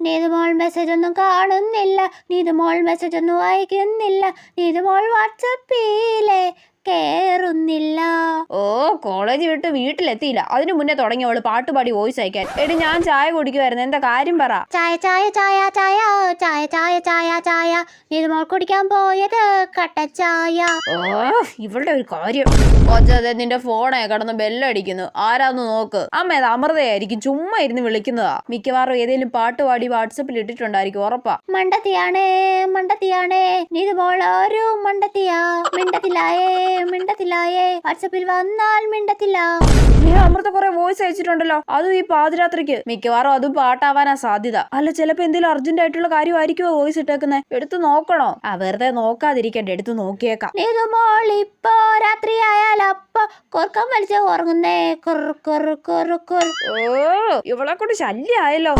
Neethumol message ഒന്നും കാണുന്നില്ല, Neethumol message ഒന്നും വായിക്കുന്നില്ല, നീതുമോൾ വാട്സപ്പിലെ കേറുന്നില്ല. ഓ, കോളേജ് വിട്ട് വീട്ടിലെത്തിയില്ല, അതിനു മുന്നേ തുടങ്ങിയവള് പാട്ടുപാടി വോയിസ് അയക്കാൻ. എടി ഞാൻ ചായ കുടിക്കുമായിരുന്നു, എന്താ കാര്യം പറ. ചായ ചായ ചായ ചായ ചായ ചായ ചായ ചായ നീതുമോൾ കുടിക്കാൻ പോയത് കട്ടച്ചായ. ഓ, ഇവളുടെ ഒരു കാര്യം. കൊച്ചതെ നിന്റെ ഫോണേ കിടന്ന് ബെല്ലടിക്കുന്നു, ആരാന്ന് നോക്ക്. അമ്മ അത് അമൃതയായിരിക്കും, ചുമ്മാ ഇരുന്ന് വിളിക്കുന്നതാ. മിക്കവാറും ഏതെങ്കിലും പാട്ടുപാടി വാട്സപ്പിൽ ഇട്ടിട്ടുണ്ടായിരിക്കും, ഉറപ്പാ. മണ്ടത്തിയാണേ മണ്ടത്തിയാണേ നീതുമോൾ ഒരു മണ്ടത്തിയാ. മിണ്ടത്തില്ലായേ വാട്സപ്പിൽ വന്നാൽ മിണ്ടത്തില്ല. നീ അമൃത കുറെ വോയിസ് അയച്ചിട്ടുണ്ടല്ലോ, അതും ഈ പാതിരാത്രിക്ക്. മിക്കവാറും അതും പാട്ടാവാനാ സാധ്യത. അല്ല, ചിലപ്പോ എന്തെങ്കിലും അർജന്റ് ആയിട്ടുള്ള കാര്യമായിരിക്കുമോ വോയിസ് ഇട്ടേക്കുന്നത്. എടുത്തു നോക്കണോ? വെറുതെ നോക്കാതിരിക്കണ്ട, എടുത്തു നോക്കിയേക്കാം. നീതുമോൾ ഇപ്പോ രാത്രിയായാൽ അപ്പൊ കൊർക്കം വലിച്ച് ഉറങ്ങുന്നേ. ഓ, ഇവളെ കൊണ്ട് ശല്യായല്ലോ.